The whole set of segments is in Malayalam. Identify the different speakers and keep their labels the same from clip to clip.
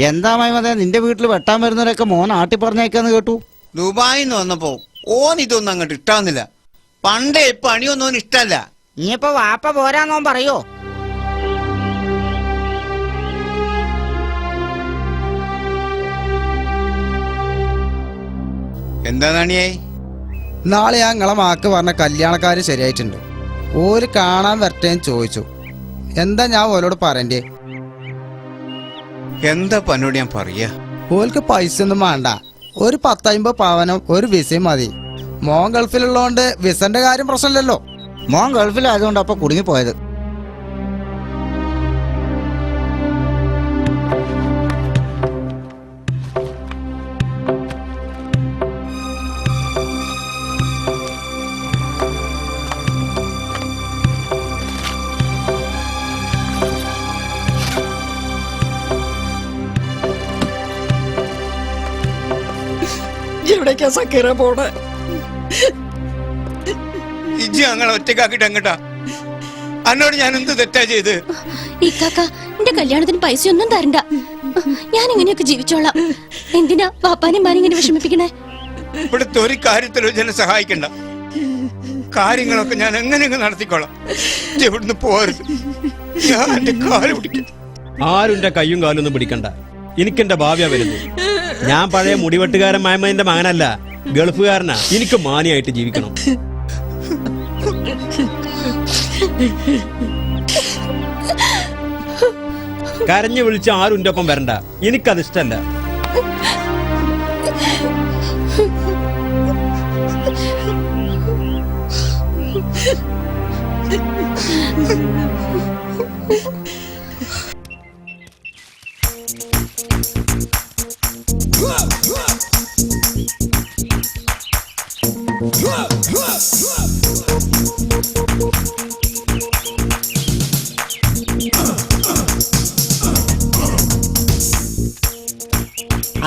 Speaker 1: എന്താ മൈമത, നിന്റെ വീട്ടിൽ വെട്ടാൻ വരുന്നവരൊക്കെ മോൻ ആട്ടി പറഞ്ഞേക്കാന്ന് കേട്ടു.
Speaker 2: ദുബായിന്ന് വന്നപ്പോ ഓൻ ഇതൊന്നും അങ്ങോട്ട് ഇഷ്ടാവുന്നില്ല. പണ്ടേ പണിയൊന്നും ഓൻ ഇഷ്ടല്ല.
Speaker 1: ഇനിയിപ്പോ വാപ്പ പോരാന്നോ പറയോ?
Speaker 2: എന്താ നാണിയേ?
Speaker 3: നാളെ ആ നിങ്ങളെ മാക്ക് പറഞ്ഞ കല്യാണക്കാര് ശരിയായിട്ടുണ്ട്. ഓര് കാണാൻ വരട്ടേന്ന് ചോദിച്ചു. എന്താ ഞാൻ ഓരോട് പറയണ്ടേ?
Speaker 2: എന്താ പന്നോട് ഞാൻ പറയാ?
Speaker 3: ഓൽക്ക് പൈസ ഒന്നും വേണ്ട, ഒരു 10-50 പവനും ഒരു വിസയും മതി. മോൻ ഗൾഫിലുള്ളതുകൊണ്ട് വിസന്റെ കാര്യം പ്രശ്നമില്ലല്ലോ.
Speaker 1: മോൻ ഗൾഫിലായതുകൊണ്ട് അപ്പൊ കുടുങ്ങിപ്പോയത്.
Speaker 4: എവിടേക്കാ സക്കീറ പോണേ?
Speaker 2: ഇജ്ജ് ഞങ്ങളെ ഒറ്റക്കാക്കിട്ട് എങ്ങട്ടാ? അന്നോട് ഞാൻ എന്ത് തെറ്റാ ചെയ്ത്?
Speaker 5: എന്റെ കല്യാണത്തിന് പൈസയൊന്നും തരണ്ട, ഞാൻ ഇങ്ങനെയൊക്കെ ജീവിച്ചോളാം. എന്തിനാ പാപ്പാനും ഇങ്ങനെ വിഷമിപ്പിക്കണേ?
Speaker 2: ഇവിടുത്തെ ഒരു കാര്യത്തിലും ജനം സഹായിക്കണ്ട. കാര്യങ്ങളൊക്കെ ഞാൻ എങ്ങനെയെങ്കിലും നടത്തിക്കോളാം. ഇവിടുന്ന് പോരുത്. ഞാൻ എന്റെ കാല് പിടിക്കും.
Speaker 6: ആരും എന്റെ കയ്യും കാലൊന്നും പിടിക്കണ്ട. എനിക്കെന്റെ ഭാവിയാ വരുന്നു. ഞാൻ പഴയ മുടിവെട്ടുകാരൻ മയമന്റെ മകനല്ല, ഗൾഫുകാരനാ. എനിക്ക് മാനിയായിട്ട് ജീവിക്കണം. കരഞ്ഞു വിളിച്ച് ആരും എന്റെ ഒപ്പം വരണ്ട, എനിക്കതിഷ്ടല്ല.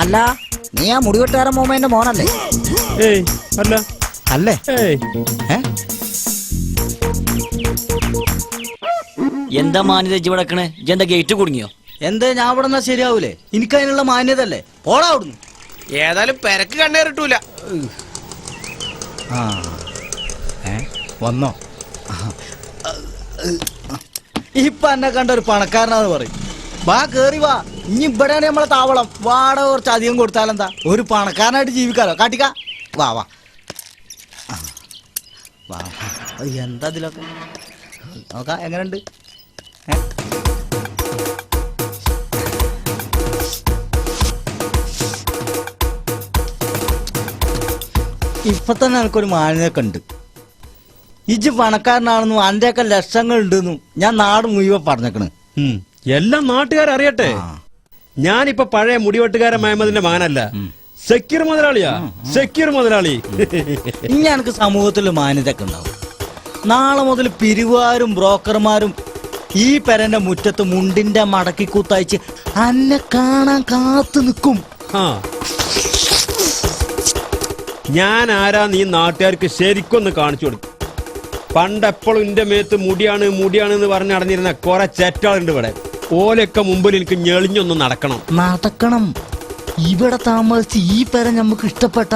Speaker 1: അല്ല, നീ ആ മുടിവെട്ടുകാരൻ മോമേന്റെ മോനല്ലേ?
Speaker 6: ഏയ് അല്ല.
Speaker 1: അല്ലേ?
Speaker 7: എന്താ മാന്യത ഇവിടക്കണേ? എന്താ ഗേറ്റ് കുടുങ്ങിയോ?
Speaker 1: എന്തേ ഞാൻ ഇവിടെ നിന്നാ ശരിയാവൂലേ? എനിക്കതിനുള്ള മാന്യത അല്ലേ. പോടാ അവിടുന്ന്.
Speaker 2: ഏതായാലും പെരക്ക് കണ്ണേറിട്ടൂല.
Speaker 1: വന്നോ? ഇപ്പൊ എന്നെ കണ്ട ഒരു പണക്കാരനാന്ന് പറയും. വാ കേറി വാ. ഇനി ഇവിടെയാണ് നമ്മളെ താവളം. വാടക കുറച്ച് അധികം കൊടുത്താലെന്താ? ഒരു പണക്കാരനായിട്ട് ജീവിക്കാലോ. കാട്ടിക്ക. വാ വാ വാ. എന്താ ഇതിലൊക്കെ നോക്കാം. എങ്ങനെയുണ്ട്? ഇപ്പൊ തന്നെ എനിക്കൊരു മാന്യതൊക്കെ ഉണ്ട്. ഇജ്ജ് പണക്കാരനാണെന്നും അന്റെയൊക്കെ ലക്ഷങ്ങൾ ഉണ്ടെന്നും ഞാൻ നാട് മുഴുവൻ പറഞ്ഞേക്കണ്.
Speaker 6: എല്ലാം നാട്ടുകാരറിയട്ടെ. ഞാനിപ്പോ പഴയ മുടിവെട്ടുകാരൻ മഹമ്മദിന്റെ മകനല്ല, സക്കീർ മുതലാളിയാ. സക്കീർ മുതലാളി.
Speaker 1: ഇനി എനിക്ക് സമൂഹത്തിൽ മാന്യതൊക്കെ ഉണ്ടാവും. നാളെ മുതൽ പിരിവാരും ബ്രോക്കർമാരും ഈ പെരന്റെ മുറ്റത്ത് മുണ്ടിന്റെ മടക്കി കൂത്തയച്ച് അന്നെ കാണാൻ കാത്തു നിൽക്കും.
Speaker 6: ഞാൻ ആരാ നീ നാട്ടുകാർക്ക് ശരിക്കൊന്ന് കാണിച്ചു കൊടുക്കും. പണ്ടെപ്പോഴും എന്റെ മേത്ത് മുടിയാണ് മുടിയാണ് എന്ന് പറഞ്ഞ് നടന്നിരുന്ന കുറെ ചെറ്റാളുണ്ട് ഇവിടെ. ഓലൊക്കെ മുമ്പിൽ എനിക്ക് ഞെളിഞ്ഞൊന്ന് നടക്കണം.
Speaker 1: ഇവിടെ താമസിച്ച് ഈ പെര ഞമ്മക്ക് ഇഷ്ടപ്പെട്ട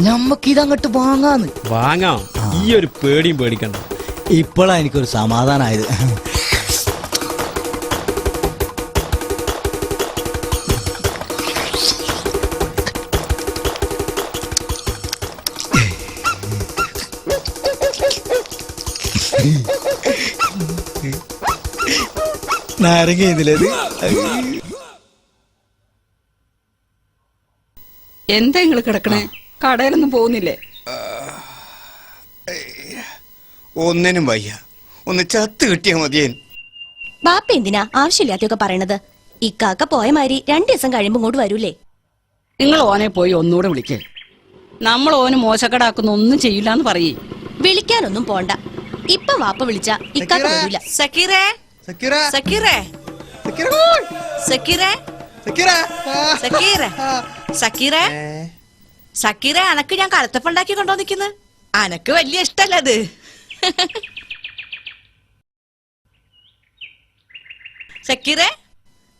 Speaker 1: ഞമ്മക്ക് ഇതങ്ങോട്ട്
Speaker 6: വാങ്ങാം. ഈ ഒരു പേടിയും പേടിക്കണ്ട.
Speaker 1: ഇപ്പോഴാ എനിക്കൊരു സമാധാനമായത്. നാരങ്ങ.
Speaker 4: എന്താ നിങ്ങള് കിടക്കണേ? കടയിലൊന്നും പോകുന്നില്ലേ?
Speaker 2: ഒന്നിനും വയ്യ. ഒന്ന് ചത്ത് കിട്ടിയാ മതിയേ.
Speaker 5: ബാപ്പ എന്തിനാ ആവശ്യമില്ലാത്തൊക്കെ പറയണത്? ഇക്കാക്ക പോയ മാതിരി 2 ദിവസം കഴിയുമ്പോ ഇങ്ങോട്ട് വരൂലേ?
Speaker 4: നിങ്ങൾ ഓനെ പോയി ഒന്നുകൂടെ വിളിക്കേ. നമ്മൾ ഓന് മോശക്കടാക്കുന്ന ഒന്നും ചെയ്യില്ലാന്ന് പറയേ.
Speaker 5: വിളിക്കാനൊന്നും പോണ്ട. ഇപ്പൊ വാപ്പ വിളിച്ച ഇക്കാക്ക വരൂല.
Speaker 2: സക്കീറേ, സക്കീറേ, സക്കീറേ, സക്കീറേ, സക്കീറേ, സക്കീറേ, സക്കീറേ, അനക്ക് ഞാൻ കലത്തപ്പുണ്ടാക്കി കൊണ്ടോ നിക്കുന്നു. അനക്ക് വലിയ ഇഷ്ടല്ല അത്. സക്കീറേ,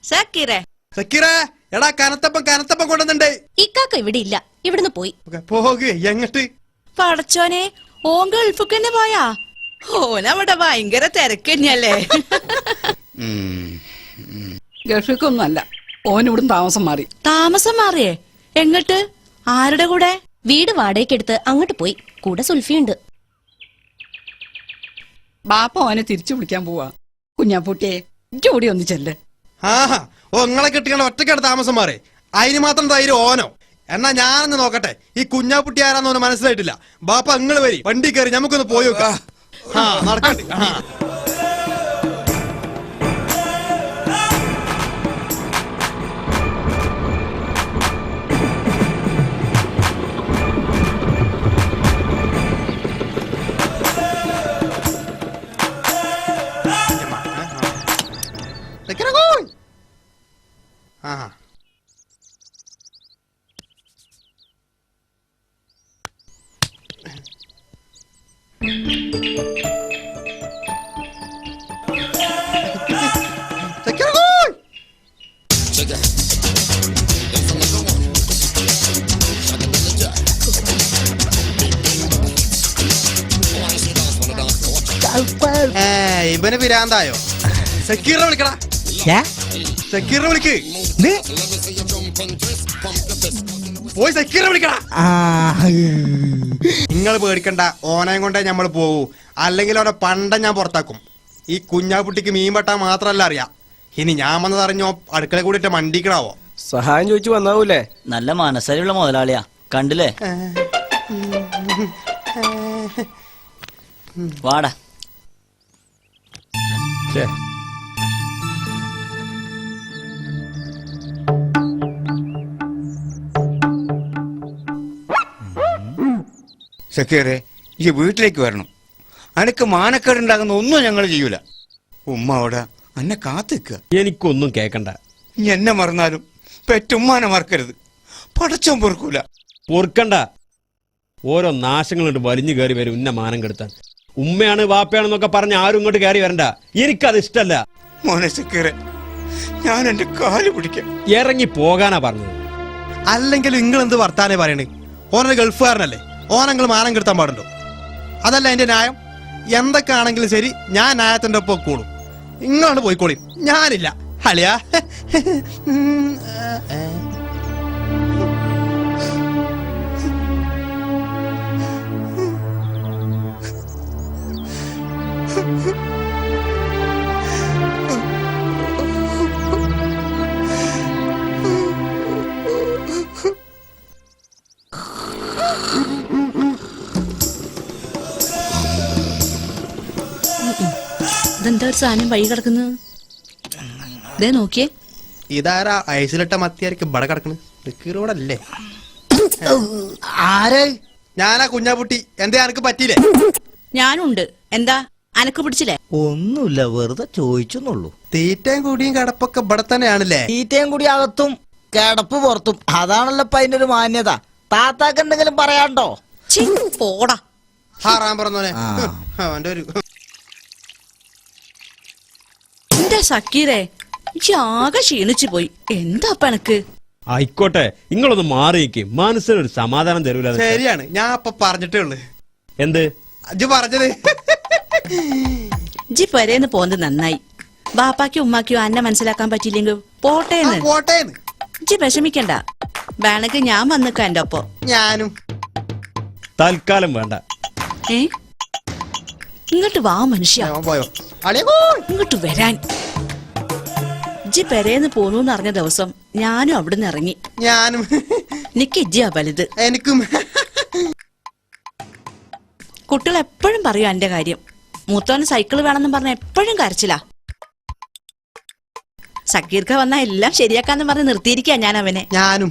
Speaker 2: സക്കീറേ, സക്കീറേ,
Speaker 8: എടാ കനത്തപ്പം കൊണ്ടുവന്നുണ്ടേ.
Speaker 5: ഇക്കാക്ക ഇവിടെ ഇല്ല, ഇവിടുന്ന് പോയി.
Speaker 8: പോകുക എങ്ങട്ട്?
Speaker 9: പടച്ചോനെ, ഓൻ ഗൾഫിക്ക് തന്നെ പോയാ? ഓനവിടെ ഭയങ്കര തിരക്കന്നെയല്ലേ.
Speaker 4: ഗൾഫിക്കൊന്നും അല്ല, ഓൻ ഇവിടുന്ന് താമസം മാറി.
Speaker 9: താമസം മാറിയേ? എങ്ങട്ട്? ആരുടെ കൂടെ?
Speaker 5: വീട് വാടകയ്ക്കെടുത്ത് അങ്ങോട്ട് പോയി. കൂടെ സുൽഫിയുണ്ട്.
Speaker 4: ബാപ്പ ഓനെ തിരിച്ചു വിളിക്കാൻ പോവാ. കുഞ്ഞാപ്പൂട്ടിയെ ഇജ്ജ് കൂടി ഒന്ന് ചെല്ല്.
Speaker 8: ആഹാ, ഓ നിങ്ങളെ കെട്ടിക്കണ്ട ഒറ്റക്കാണ് താമസം മാറി. അതിന് മാത്രം ധൈര്യം ഓനോ? എന്നാ ഞാനൊന്ന് നോക്കട്ടെ, ഈ കുഞ്ഞാപ്പുട്ടി ആരാന്നോന്ന് മനസ്സിലായിട്ടില്ല. ബാപ്പ നിങ്ങൾ വരി, വണ്ടി കയറി നമുക്കൊന്ന് പോയി നോക്കാം. ആ നടക്കട്ടെ. ആഹാ, ഇവന് പിരാന്തായോ? സക്കീറിനെ വിളിക്കടാ. സക്കീറിനെ വിളിക്ക്. പോയി സക്കീറിനെ വിളിക്കടാ. നിങ്ങൾ പേടിക്കണ്ട, ഓനയും കൊണ്ടേ നമ്മൾ പോകൂ. അല്ലെങ്കിൽ അവനെ പണ്ട ഞാൻ പുറത്താക്കും. ഈ കുഞ്ഞാപ്പുട്ടിക്ക് മീൻ വെട്ടാൻ മാത്രല്ല അറിയാം. ഇനി ഞാൻ വന്നതറിഞ്ഞോ അടുക്കള കൂടിയിട്ട് മണ്ടിക്കണാവോ?
Speaker 10: സഹായം ചോദിച്ചു വന്നാവൂലേ?
Speaker 7: നല്ല മനസ്സരിയുള്ള മുതലാളിയാ, കണ്ടില്ലേ? വാടാ.
Speaker 2: സക്കീറെ, ഈ വീട്ടിലേക്ക് വരണം. അനക്ക് മാനക്കേടുണ്ടാകുന്ന ഒന്നും ഞങ്ങൾ ചെയ്യൂല. ഉമ്മ അവിടെ എന്നെ കാത്തിക്കുക.
Speaker 6: എനിക്കൊന്നും കേക്കണ്ട.
Speaker 2: ഇനി എന്നെ മറന്നാലും പെറ്റുമ്മാനെ മറക്കരുത്. പടച്ചോൻ പൊറുക്കൂല.
Speaker 6: പൊറുക്കണ്ട. ഓരോ നാശങ്ങളുണ്ട് വലിഞ്ഞു കയറി വരും ഇന്ന മാനം കെടുത്താൻ. ഉമ്മയാണ് വാപ്പയാണെന്നൊക്കെ പറഞ്ഞ് ആരും ഇങ്ങോട്ട് കയറി വരണ്ട. എനിക്കത് ഇഷ്ടല്ല.
Speaker 2: മോനെ സക്കീറെ, ഞാൻ എന്റെ കാല് പിടിക്കാം.
Speaker 6: ഇറങ്ങി പോകാനാ പറഞ്ഞത്.
Speaker 8: അല്ലെങ്കിൽ നിങ്ങൾ എന്ത് വർത്താനേ പറയണേ? ഓനൊരു ഗൾഫുകാരനല്ലേ, ഓനങ്ങൾ മാനം കെടുത്താൻ പാടുണ്ടോ? അതല്ല എന്റെ ന്യായം. എന്തൊക്കെ ആണെങ്കിലും ശരി, ഞാൻ ന്യായത്തിന്റെ ഒപ്പം കൂടും. ഇങ്ങളാണ് പോയിക്കോളി, ഞാനില്ല. അളിയാ,
Speaker 9: ഇതെന്താ ഒരു സാധനം വഴി കിടക്കുന്നത്? ഇതേ നോക്കിയേ.
Speaker 8: ഇതാരാ ഐസിലിട്ട മത്തിയായിരിക്കും ഇവിടെ കിടക്കണ്? നിക്കീറോടല്ലേ?
Speaker 1: ആരെ?
Speaker 8: ഞാനാ കുഞ്ഞാപ്പുട്ടി. എന്തേ അനക്ക് പറ്റിയില്ലേ?
Speaker 9: ഞാനുണ്ട്. എന്താ അനക്ക് പിടിച്ചില്ലേ?
Speaker 1: ഒന്നുമില്ല, വെറുതെ ചോദിച്ചെന്നുള്ളൂ.
Speaker 8: തീറ്റയും കൂടിയും കിടപ്പൊക്കെ ഇവിടെ തന്നെയാണല്ലേ?
Speaker 1: തീറ്റയും കൂടി അകത്തും കിടപ്പ് പുറത്തും. അതാണല്ലോ ഇപ്പൊ അതിന്റെ ഒരു മാന്യത. താത്താക്ക് എന്തെങ്കിലും പറയാണ്ടോ?
Speaker 9: പോടാ.
Speaker 8: ഹാറാൻ പറഞ്ഞോനെ. അവന്റെ ഒരു
Speaker 9: എന്റെ സക്കീറേ, ആകെ ക്ഷീണിച്ചു പോയി. എന്താ എനക്ക്?
Speaker 6: ആയിക്കോട്ടെ, നിങ്ങളൊന്ന് മാറിയിക്ക്. മനസ്സിനൊരു സമാധാനം തരൂല.
Speaker 8: ശരിയാണ്, ഞാൻ അപ്പൊ പറഞ്ഞിട്ടേ ഉള്ളു.
Speaker 6: എന്ത്
Speaker 8: അജ് പറഞ്ഞത്?
Speaker 9: ജി പെരേന്ന് പോന്നത് നന്നായി. ബാപ്പാക്കും ഉമ്മാക്കും അന്നെ മനസ്സിലാക്കാൻ പറ്റിയില്ലെങ്കിൽ പോട്ടേന്ന്.
Speaker 8: പോട്ടേന്ന്
Speaker 9: ജി വിഷമിക്കണ്ട. വേണമെങ്കിൽ ഞാൻ വന്നിക്കാം എന്റെ ഒപ്പം.
Speaker 8: ഞാനും
Speaker 6: തൽക്കാലം വേണ്ട.
Speaker 9: ഇങ്ങോട്ട് വാ മനുഷ്യ.
Speaker 8: പോയോ?
Speaker 9: ഇങ്ങോട്ട് വരാൻ. ഇജ്ജി പെരേന്ന് പോന്നു അറിഞ്ഞ ദിവസം ഞാനും അവിടുന്ന് ഇറങ്ങി.
Speaker 8: ഞാനും.
Speaker 9: നിക്ക് ഇജ്ജിയാ വലുത്.
Speaker 8: എനിക്കും.
Speaker 9: കുട്ടികൾ എപ്പോഴും പറയും എന്റെ കാര്യം. മൂത്തോന് സൈക്കിള് വേണമെന്ന് പറഞ്ഞ എപ്പോഴും കരച്ചില്ല. സക്കീർക്ക വന്നാ എല്ലാം ശരിയാക്കാന്ന് പറഞ്ഞ് നിർത്തിയിരിക്കാ ഞാൻ അവനെ.
Speaker 8: ഞാനും.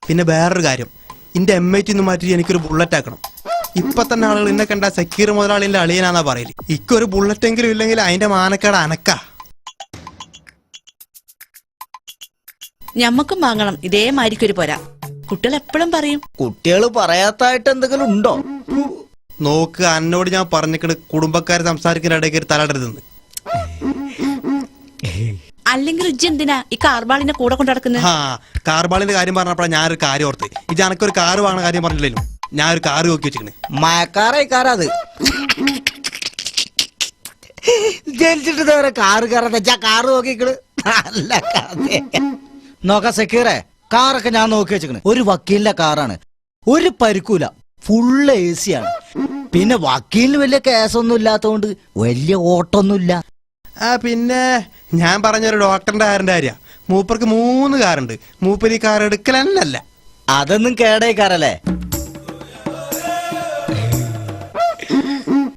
Speaker 8: പിന്നെ വേറൊരു കാര്യം, എന്റെ M80 മാറ്റി എനിക്കൊരു ബുള്ളറ്റ് ആക്കണം. ഇപ്പൊ തന്നെ ആളുകൾ എന്നെ കണ്ട സക്കീർ മുതലാളിന്റെ അളിയനാന്നാ പറയല്. ഇക്കൊരു ബുള്ളറ്റ് എങ്കിലും ഇല്ലെങ്കിൽ അതിന്റെ മാനക്കേട് അനക്കാ.
Speaker 9: ഞമ്മക്കും വാങ്ങണം ഇതേമാതിരിക്കൊരു പോരാ. കുട്ടികൾ എപ്പോഴും പറയും.
Speaker 1: കുട്ടികൾ പറയാത്തായിട്ട് എന്തെങ്കിലും ഉണ്ടോ?
Speaker 8: നോക്ക്, എന്നോട് ഞാൻ പറഞ്ഞിട്ട് കുടുംബക്കാർ സംസാരിക്കുന്ന ഇടയ്ക്ക് തലടരുതെന്ന്.
Speaker 9: അല്ലെങ്കിൽ ഇജ്ജ് എന്തിനാ ഈ കാർബാളിനെ കൂടെ കൊണ്ട് നടക്കുന്നത്?
Speaker 8: ആ കാർബാളിന്റെ കാര്യം പറഞ്ഞപ്പോഴാണ് ഞാനൊരു കാര്യം ഓർത്ത്. ഇത് എനക്കൊരു കാറ് വാങ്ങുന്ന കാര്യം പറഞ്ഞില്ലല്ലോ, ഞാനൊരു കാറ് നോക്കി വെച്ചിരിക്കണേ.
Speaker 1: മഴക്കാറേക്കാരത് ജനിച്ചിട്ട് വേറെ കാറ് കയറാൻ വെച്ചാ കാറ് നോക്കിക്കള്. നല്ല നോക്ക സെക്യൂറേ, കാറൊക്കെ ഞാൻ നോക്കി വെച്ചിരിക്കണേ. ഒരു വക്കീലിന്റെ കാറാണ്, ഒരു പരിക്കൂല, ഫുള്ള് AC ആണ്. പിന്നെ വക്കീലിന് വലിയ കേസൊന്നും ഇല്ലാത്തതുകൊണ്ട് വലിയ ഓട്ടൊന്നുമില്ല.
Speaker 8: ആ പിന്നെ ഞാൻ പറഞ്ഞൊരു ഡോക്ടറിന്റെ കാറിന്റെ കാര്യ. മൂപ്പർക്ക് 3 കാറുണ്ട്. മൂപ്പര് ഈ കാർ എടുക്കലല്ല.
Speaker 1: അതൊന്നും കേടേക്കാറല്ലേ.